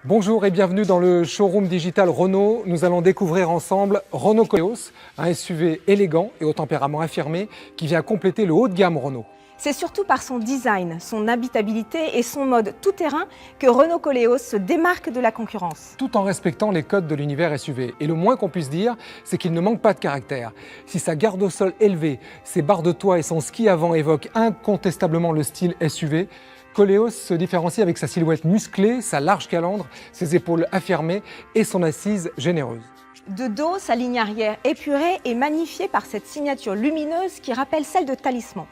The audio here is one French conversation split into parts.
Bonjour et bienvenue dans le showroom digital Renault. Nous allons découvrir ensemble Renault Koleos, un SUV élégant et au tempérament affirmé qui vient compléter le haut de gamme Renault. C'est surtout par son design, son habitabilité et son mode tout-terrain que Renault Koleos se démarque de la concurrence. Tout en respectant les codes de l'univers SUV. Et le moins qu'on puisse dire, c'est qu'il ne manque pas de caractère. Si sa garde au sol élevée, ses barres de toit et son ski avant évoquent incontestablement le style SUV, Koleos se différencie avec sa silhouette musclée, sa large calandre, ses épaules affirmées et son assise généreuse. De dos, sa ligne arrière épurée est magnifiée par cette signature lumineuse qui rappelle celle de Talisman,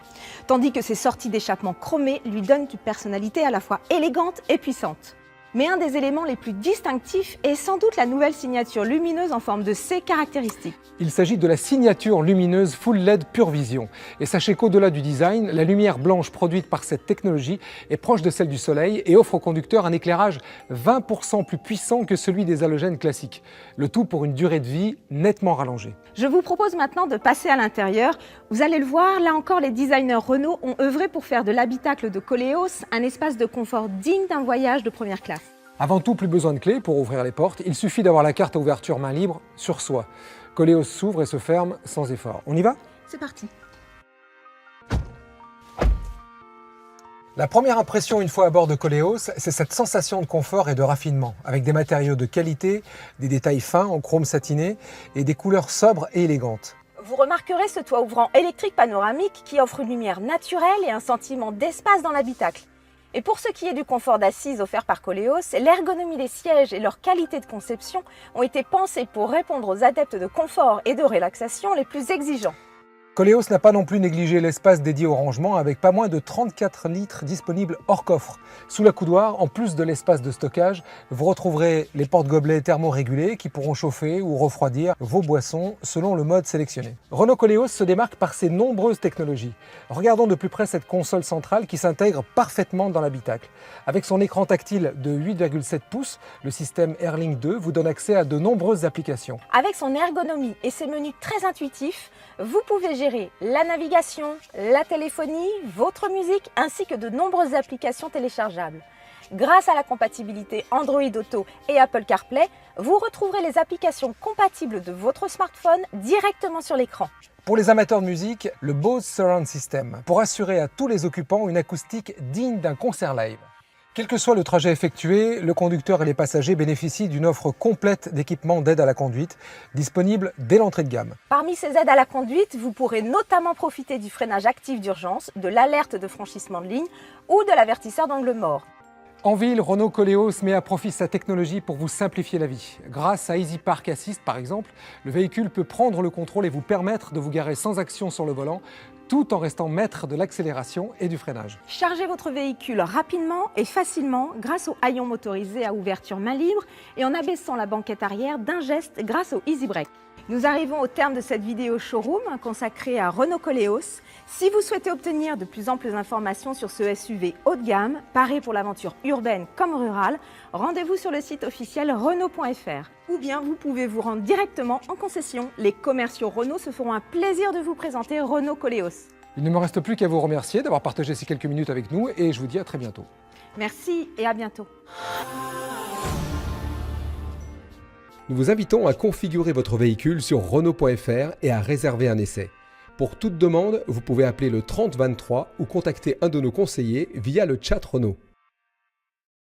tandis que ses sorties d'échappement chromées lui donnent une personnalité à la fois élégante et puissante. Mais un des éléments les plus distinctifs est sans doute la nouvelle signature lumineuse en forme de C caractéristique. Il s'agit de la signature lumineuse Full LED Pure Vision. Et sachez qu'au-delà du design, la lumière blanche produite par cette technologie est proche de celle du soleil et offre au conducteur un éclairage 20% plus puissant que celui des halogènes classiques. Le tout pour une durée de vie nettement rallongée. Je vous propose maintenant de passer à l'intérieur. Vous allez le voir, là encore les designers Renault ont œuvré pour faire de l'habitacle de Koleos un espace de confort digne d'un voyage de première classe. Avant tout, plus besoin de clé pour ouvrir les portes, il suffit d'avoir la carte à ouverture main libre sur soi. Koleos s'ouvre et se ferme sans effort. On y va ? C'est parti. La première impression une fois à bord de Koleos, c'est cette sensation de confort et de raffinement, avec des matériaux de qualité, des détails fins en chrome satiné et des couleurs sobres et élégantes. Vous remarquerez ce toit ouvrant électrique panoramique qui offre une lumière naturelle et un sentiment d'espace dans l'habitacle. Et pour ce qui est du confort d'assise offert par Koleos, l'ergonomie des sièges et leur qualité de conception ont été pensés pour répondre aux adeptes de confort et de relaxation les plus exigeants. Koleos n'a pas non plus négligé l'espace dédié au rangement avec pas moins de 34 litres disponibles hors coffre. Sous la coudoir, en plus de l'espace de stockage, vous retrouverez les porte-gobelets thermorégulés qui pourront chauffer ou refroidir vos boissons selon le mode sélectionné. Renault Koleos se démarque par ses nombreuses technologies. Regardons de plus près cette console centrale qui s'intègre parfaitement dans l'habitacle. Avec son écran tactile de 8,7 pouces, le système AirLink 2 vous donne accès à de nombreuses applications. Avec son ergonomie et ses menus très intuitifs, vous pouvez gérer la navigation, la téléphonie, votre musique ainsi que de nombreuses applications téléchargeables. Grâce à la compatibilité Android Auto et Apple CarPlay, vous retrouverez les applications compatibles de votre smartphone directement sur l'écran. Pour les amateurs de musique, le Bose Surround System, pour assurer à tous les occupants une acoustique digne d'un concert live. Quel que soit le trajet effectué, le conducteur et les passagers bénéficient d'une offre complète d'équipements d'aide à la conduite, disponible dès l'entrée de gamme. Parmi ces aides à la conduite, vous pourrez notamment profiter du freinage actif d'urgence, de l'alerte de franchissement de ligne ou de l'avertisseur d'angle mort. En ville, Renault Koleos met à profit sa technologie pour vous simplifier la vie. Grâce à Easy Park Assist, par exemple, le véhicule peut prendre le contrôle et vous permettre de vous garer sans action sur le volant, tout en restant maître de l'accélération et du freinage. Chargez votre véhicule rapidement et facilement grâce au haillon motorisé à ouverture main libre et en abaissant la banquette arrière d'un geste grâce au Easy Brake. Nous arrivons au terme de cette vidéo showroom consacrée à Renault Koleos. Si vous souhaitez obtenir de plus amples informations sur ce SUV haut de gamme, paré pour l'aventure urbaine comme rurale, rendez-vous sur le site officiel Renault.fr. Ou bien vous pouvez vous rendre directement en concession. Les commerciaux Renault se feront un plaisir de vous présenter Renault Koleos. Il ne me reste plus qu'à vous remercier d'avoir partagé ces quelques minutes avec nous et je vous dis à très bientôt. Merci et à bientôt. Nous vous invitons à configurer votre véhicule sur Renault.fr et à réserver un essai. Pour toute demande, vous pouvez appeler le 30 23 ou contacter un de nos conseillers via le chat Renault.